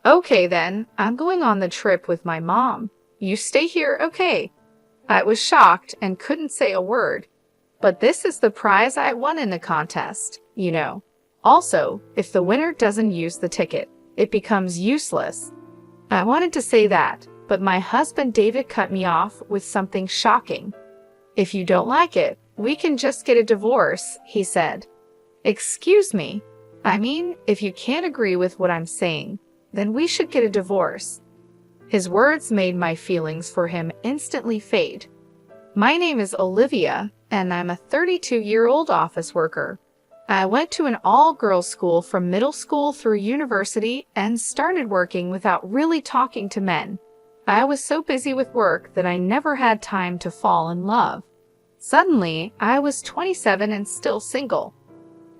Okay then, I'm going on the trip with my mom. You stay here, okay? I was shocked and couldn't say a word. But this is the prize I won in the contest, you know. Also, if the winner doesn't use the ticket, it becomes useless. I wanted to say that, but my husband David cut me off with something shocking. If you don't like it, we can just get a divorce, he said. Excuse me. I mean, if you can't agree with what I'm saying, then we should get a divorce. His words made my feelings for him instantly fade. My name is Olivia, and I'm a 32-year-old office worker. I went to an all-girls school from middle school through university and started working without really talking to men. I was so busy with work that I never had time to fall in love. Suddenly, I was 27 and still single.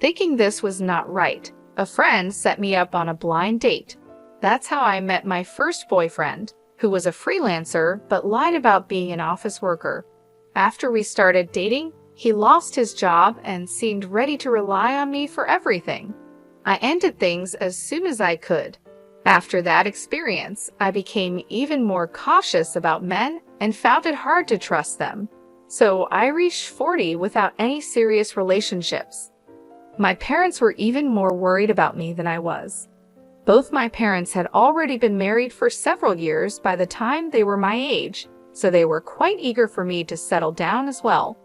Thinking this was not right, a friend set me up on a blind date. That's how I met my first boyfriend, who was a freelancer but lied about being an office worker. After we started dating, he lost his job and seemed ready to rely on me for everything. I ended things as soon as I could. After that experience, I became even more cautious about men and found it hard to trust them. So I reached 40 without any serious relationships. My parents were even more worried about me than I was. Both my parents had already been married for several years by the time they were my age, so they were quite eager for me to settle down as well.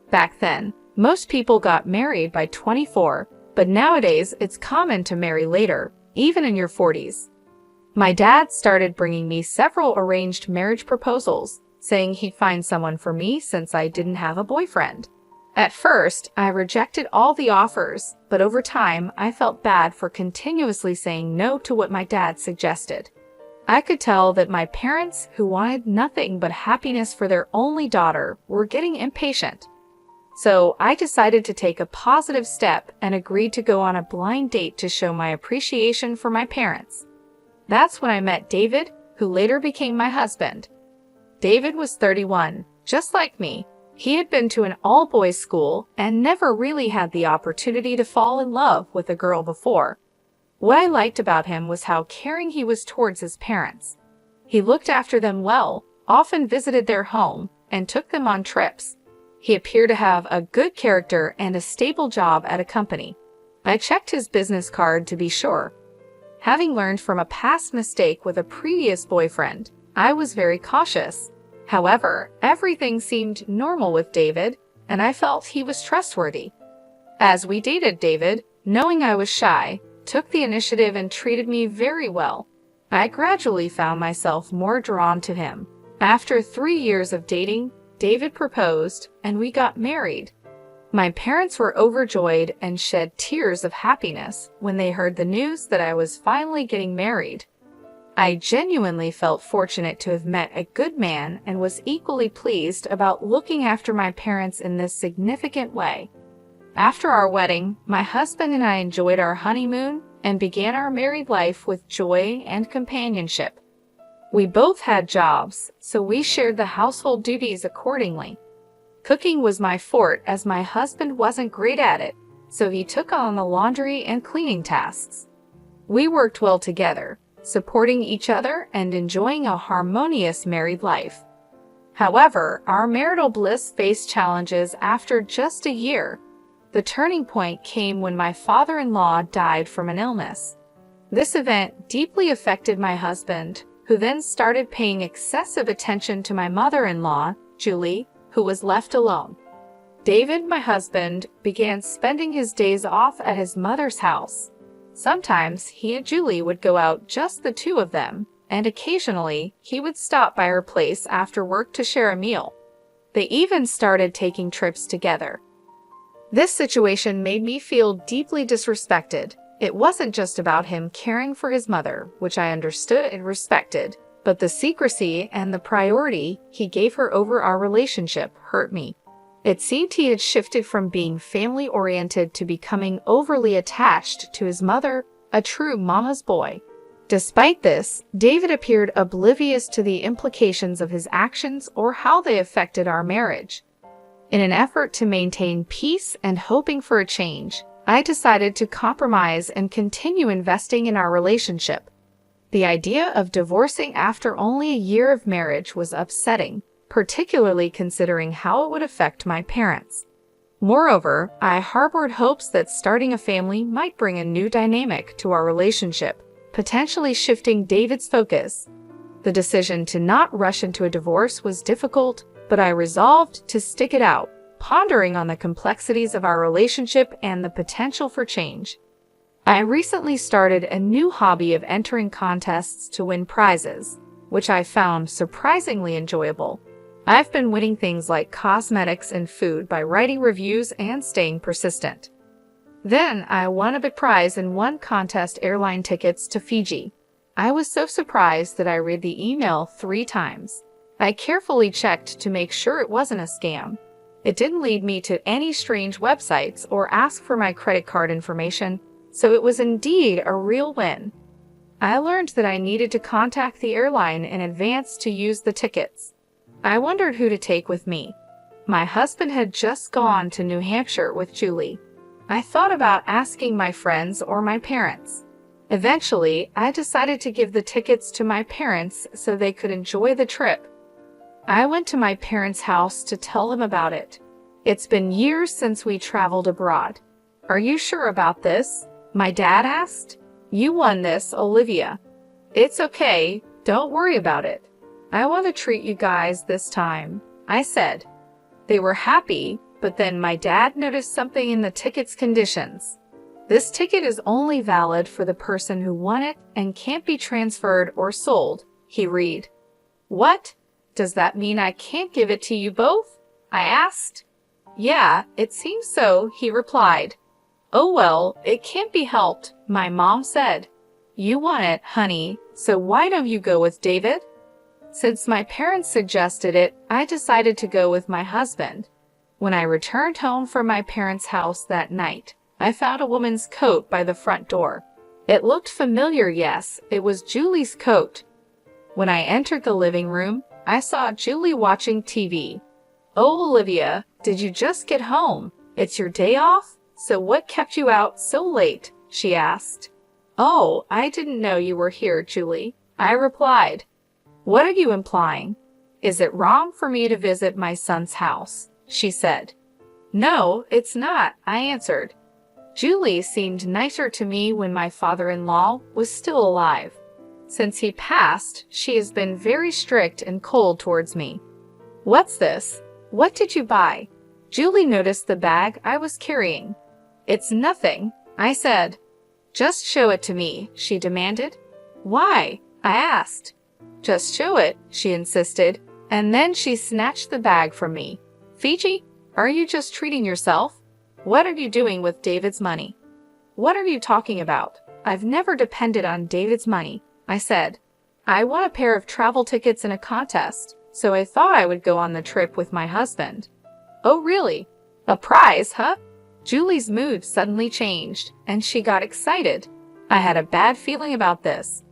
Back then, most people got married by 24, but nowadays it's common to marry later, even in your 40s. My dad started bringing me several arranged marriage proposals, saying he'd find someone for me since I didn't have a boyfriend. At first, I rejected all the offers, but over time, I felt bad for continuously saying no to what my dad suggested. I could tell that my parents, who wanted nothing but happiness for their only daughter, were getting impatient. So I decided to take a positive step and agreed to go on a blind date to show my appreciation for my parents. That's when I met David, who later became my husband. David was 31, just like me. He had been to an all-boys school and never really had the opportunity to fall in love with a girl before. What I liked about him was how caring he was towards his parents. He looked after them well, often visited their home, and took them on trips. He appeared to have a good character and a stable job at a company. I checked his business card to be sure. Having learned from a past mistake with a previous boyfriend, I was very cautious. However, everything seemed normal with David, and I felt he was trustworthy. As we dated, David, knowing I was shy, took the initiative and treated me very well. I gradually found myself more drawn to him. After 3 years of dating, David proposed, and we got married. My parents were overjoyed and shed tears of happiness when they heard the news that I was finally getting married. I genuinely felt fortunate to have met a good man and was equally pleased about looking after my parents in this significant way. After our wedding, my husband and I enjoyed our honeymoon and began our married life with joy and companionship. We both had jobs, so we shared the household duties accordingly. Cooking was my forte as my husband wasn't great at it, so he took on the laundry and cleaning tasks. We worked well together, supporting each other and enjoying a harmonious married life. However, our marital bliss faced challenges after just a year. The turning point came when my father-in-law died from an illness. This event deeply affected my husband, who then started paying excessive attention to my mother-in-law, Julie, who was left alone. David, my husband, began spending his days off at his mother's house. Sometimes he and Julie would go out, just the two of them, and occasionally he would stop by her place after work to share a meal. They even started taking trips together. This situation made me feel deeply disrespected. It wasn't just about him caring for his mother, which I understood and respected, but the secrecy and the priority he gave her over our relationship hurt me. It seemed he had shifted from being family-oriented to becoming overly attached to his mother, a true mama's boy. Despite this, David appeared oblivious to the implications of his actions or how they affected our marriage. In an effort to maintain peace and hoping for a change, I decided to compromise and continue investing in our relationship. The idea of divorcing after only a year of marriage was upsetting, particularly considering how it would affect my parents. Moreover, I harbored hopes that starting a family might bring a new dynamic to our relationship, potentially shifting David's focus. The decision to not rush into a divorce was difficult, but I resolved to stick it out, pondering on the complexities of our relationship and the potential for change. I recently started a new hobby of entering contests to win prizes, which I found surprisingly enjoyable. I've been winning things like cosmetics and food by writing reviews and staying persistent. Then I won a big prize and won contest airline tickets to Fiji. I was so surprised that I read the email 3 times. I carefully checked to make sure it wasn't a scam. It didn't lead me to any strange websites or ask for my credit card information, so it was indeed a real win. I learned that I needed to contact the airline in advance to use the tickets. I wondered who to take with me. My husband had just gone to New Hampshire with Julie. I thought about asking my friends or my parents. Eventually, I decided to give the tickets to my parents so they could enjoy the trip. I went to my parents' house to tell them about it. It's been years since we traveled abroad. "Are you sure about this?" my dad asked. "You won this, Olivia." "It's okay, don't worry about it. I want to treat you guys this time," I said. They were happy, but then my dad noticed something in the ticket's conditions. "This ticket is only valid for the person who won it and can't be transferred or sold," he read. "What? Does that mean I can't give it to you both?" I asked. "Yeah, it seems so," he replied. "Oh well, it can't be helped," my mom said. "You won it, honey, so why don't you go with David?" Since my parents suggested it, I decided to go with my husband. When I returned home from my parents' house that night, I found a woman's coat by the front door. It looked familiar, yes, it was Julie's coat. When I entered the living room, I saw Julie watching TV. "Oh, Olivia, did you just get home? It's your day off? So what kept you out so late?" she asked. "Oh, I didn't know you were here, Julie," I replied. "What are you implying? Is it wrong for me to visit my son's house?" she said. "No, it's not," I answered. Julie seemed nicer to me when my father-in-law was still alive. Since he passed, she has been very strict and cold towards me. "What's this? What did you buy?" Julie noticed the bag I was carrying. "It's nothing," I said. "Just show it to me," she demanded. "Why?" I asked. "Just show it," she insisted, and then she snatched the bag from me. "Fiji, are you just treating yourself? What are you doing with David's money?" "What are you talking about? I've never depended on David's money," I said. "I won a pair of travel tickets in a contest, so I thought I would go on the trip with my husband." "Oh, really? A prize, huh?" Julie's mood suddenly changed, and she got excited. I had a bad feeling about this.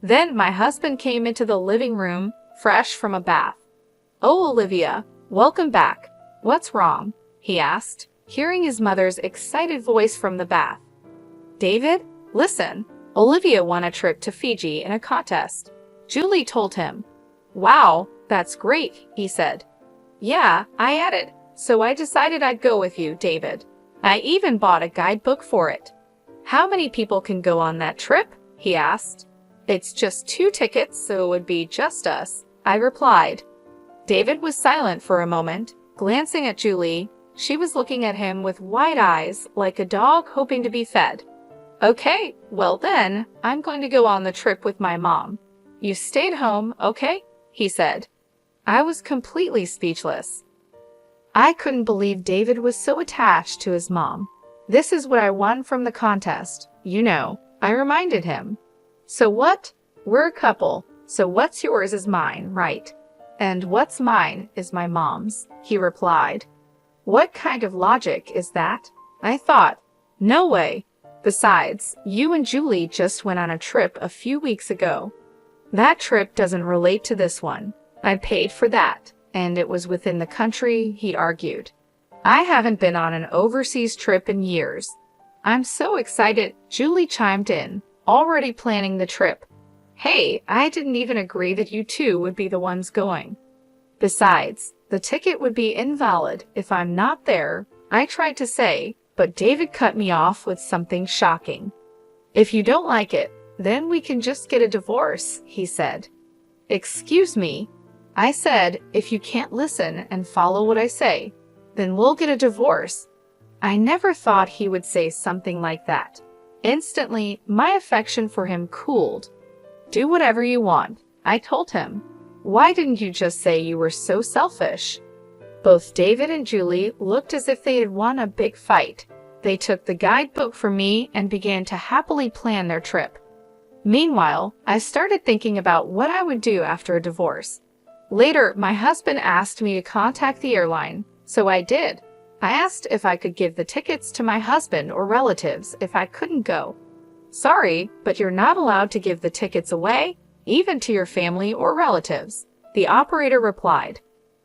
Then my husband came into the living room, fresh from a bath. "Oh, Olivia, welcome back. What's wrong?" he asked, hearing his mother's excited voice from the bath. "David, listen. Olivia won a trip to Fiji in a contest," Julie told him. "Wow, that's great," he said. "Yeah, I added, so I decided I'd go with you, David. I even bought a guidebook for it." "How many people can go on that trip?" he asked. "It's just 2 tickets, so it would be just us," I replied. David was silent for a moment, glancing at Julie. She was looking at him with wide eyes, like a dog hoping to be fed. "Okay, well then, I'm going to go on the trip with my mom. You stayed home, okay?" he said. I was completely speechless. I couldn't believe David was so attached to his mom. "This is what I won from the contest, you know," I reminded him. "So what? We're a couple, so what's yours is mine, right? And what's mine is my mom's," he replied. What kind of logic is that? I thought. No way. Besides, you and Julie just went on a trip a few weeks ago. That trip doesn't relate to this one. I paid for that, and it was within the country, he argued. I haven't been on an overseas trip in years. I'm so excited, Julie chimed in, already planning the trip. Hey, I didn't even agree that you two would be the ones going. Besides, the ticket would be invalid if I'm not there, I tried to say, but David cut me off with something shocking. If you don't like it, then we can just get a divorce, he said. Excuse me, I said, if you can't listen and follow what I say, then we'll get a divorce. I never thought he would say something like that. Instantly, my affection for him cooled. Do whatever you want, I told him. Why didn't you just say you were so selfish? Both David and Julie looked as if they had won a big fight. They took the guidebook from me and began to happily plan their trip. Meanwhile, I started thinking about what I would do after a divorce. Later, my husband asked me to contact the airline, so I did. I asked if I could give the tickets to my husband or relatives if I couldn't go. Sorry, but you're not allowed to give the tickets away, even to your family or relatives, the operator replied.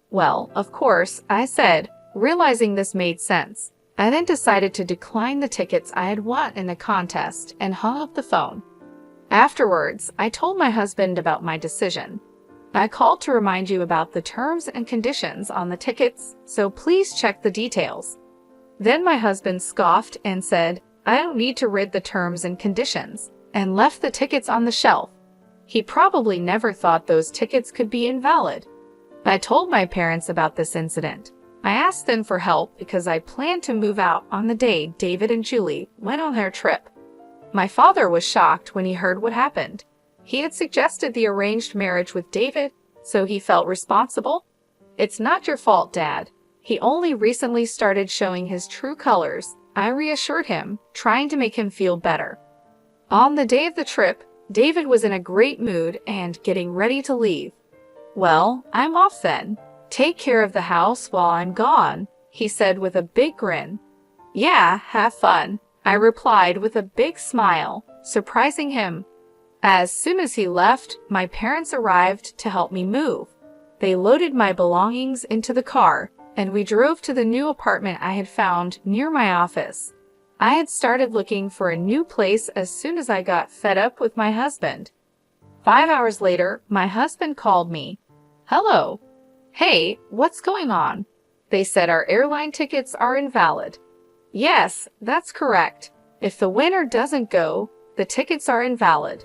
Well, of course, I said, realizing this made sense. I then decided to decline the tickets I had won in the contest and hung up the phone. Afterwards, I told my husband about my decision. I called to remind you about the terms and conditions on the tickets, so please check the details. Then my husband scoffed and said, I don't need to read the terms and conditions, and left the tickets on the shelf. He probably never thought those tickets could be invalid. I told my parents about this incident. I asked them for help because I planned to move out on the day David and Julie went on their trip. My father was shocked when he heard what happened. He had suggested the arranged marriage with David, so he felt responsible. It's not your fault, Dad. He only recently started showing his true colors, I reassured him, trying to make him feel better. On the day of the trip, David was in a great mood and getting ready to leave. Well, I'm off then. Take care of the house while I'm gone, he said with a big grin. Yeah, have fun, I replied with a big smile, surprising him. As soon as he left, my parents arrived to help me move. They loaded my belongings into the car, and we drove to the new apartment I had found near my office. I had started looking for a new place as soon as I got fed up with my husband. 5 hours later, my husband called me. Hello. Hey, what's going on? They said our airline tickets are invalid. Yes, that's correct. If the winner doesn't go, the tickets are invalid.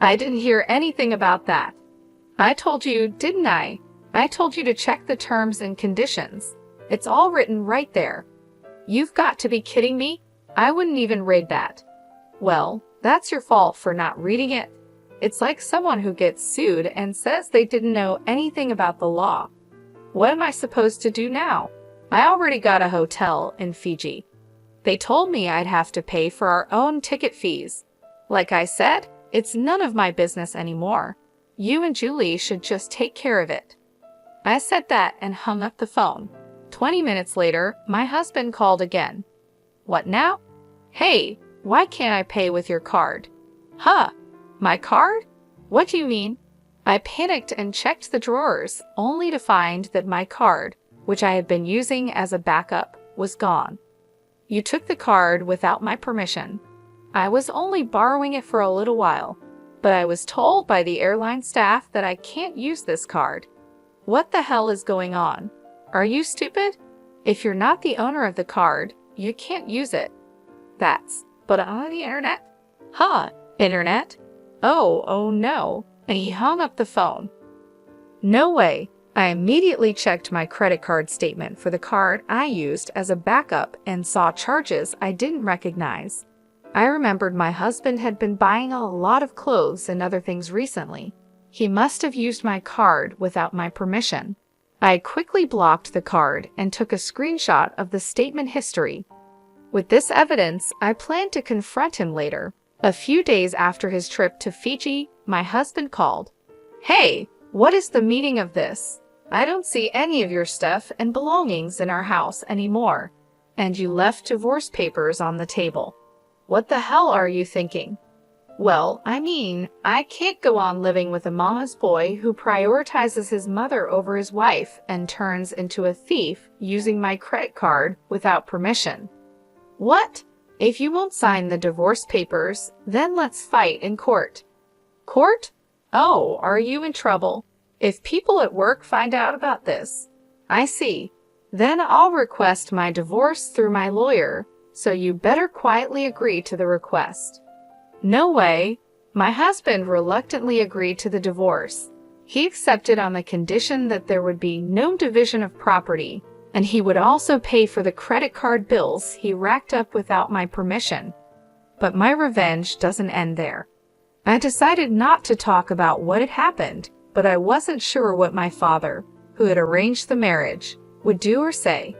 I didn't hear anything about that. I told you, didn't I? I told you to check the terms and conditions. It's all written right there. You've got to be kidding me. I wouldn't even read that. Well, that's your fault for not reading it. It's like someone who gets sued and says they didn't know anything about the law. What am I supposed to do now? I already got a hotel in Fiji. They told me I'd have to pay for our own ticket fees. Like I said, it's none of my business anymore. You and Julie should just take care of it. I said that and hung up the phone. 20 minutes later, my husband called again. What now? Hey, why can't I pay with your card? Huh? My card? What do you mean? I panicked and checked the drawers, only to find that my card, which I had been using as a backup, was gone. You took the card without my permission. I was only borrowing it for a little while, but I was told by the airline staff that I can't use this card. What the hell is going on? Are you stupid? If you're not the owner of the card, you can't use it. But on the internet? Huh, internet? Oh no. And he hung up the phone. No way. I immediately checked my credit card statement for the card I used as a backup and saw charges I didn't recognize. I remembered my husband had been buying a lot of clothes and other things recently. He must have used my card without my permission. I quickly blocked the card and took a screenshot of the statement history. With this evidence, I planned to confront him later. A few days after his trip to Fiji, my husband called. Hey, what is the meaning of this? I don't see any of your stuff and belongings in our house anymore. And you left divorce papers on the table. What the hell are you thinking? Well, I can't go on living with a mama's boy who prioritizes his mother over his wife and turns into a thief using my credit card without permission. What? If you won't sign the divorce papers, then let's fight in court. Court? Oh, are you in trouble? If people at work find out about this, I see. Then I'll request my divorce through my lawyer, so you better quietly agree to the request. No way. My husband reluctantly agreed to the divorce. He accepted on the condition that there would be no division of property, and he would also pay for the credit card bills he racked up without my permission. But my revenge doesn't end there. I decided not to talk about what had happened, but I wasn't sure what my father, who had arranged the marriage, would do or say.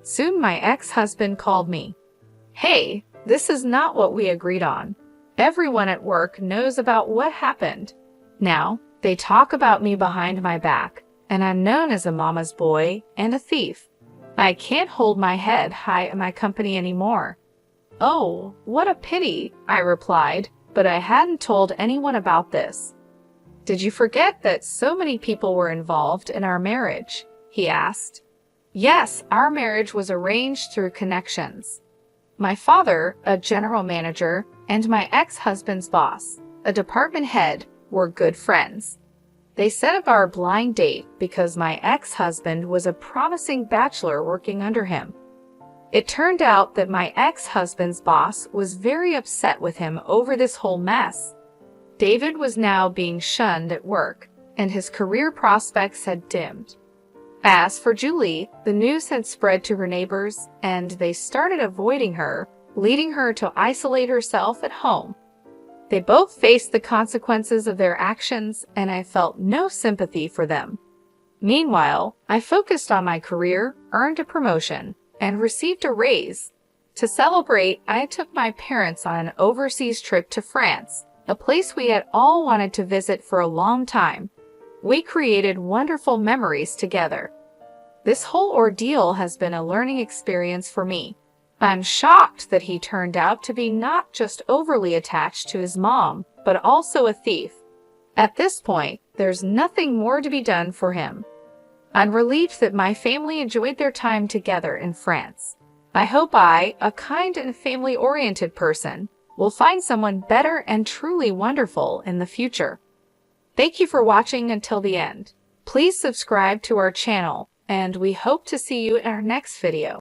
Soon my ex-husband called me. Hey, this is not what we agreed on. Everyone at work knows about what happened. Now, they talk about me behind my back, and I'm known as a mama's boy and a thief. I can't hold my head high in my company anymore. Oh, what a pity, I replied, but I hadn't told anyone about this. Did you forget that so many people were involved in our marriage? He asked. Yes, our marriage was arranged through connections. My father, a general manager, and my ex-husband's boss, a department head, were good friends. They set up our blind date because my ex-husband was a promising bachelor working under him. It turned out that my ex-husband's boss was very upset with him over this whole mess. David was now being shunned at work, and his career prospects had dimmed. As for Julie, the news had spread to her neighbors, and they started avoiding her, leading her to isolate herself at home. They both faced the consequences of their actions, and I felt no sympathy for them. Meanwhile, I focused on my career, earned a promotion, and received a raise. To celebrate, I took my parents on an overseas trip to France, a place we had all wanted to visit for a long time. We created wonderful memories together. This whole ordeal has been a learning experience for me. I'm shocked that he turned out to be not just overly attached to his mom, but also a thief. At this point, there's nothing more to be done for him. I'm relieved that my family enjoyed their time together in France. I hope I, a kind and family-oriented person, will find someone better and truly wonderful in the future. Thank you for watching until the end. Please subscribe to our channel, and we hope to see you in our next video.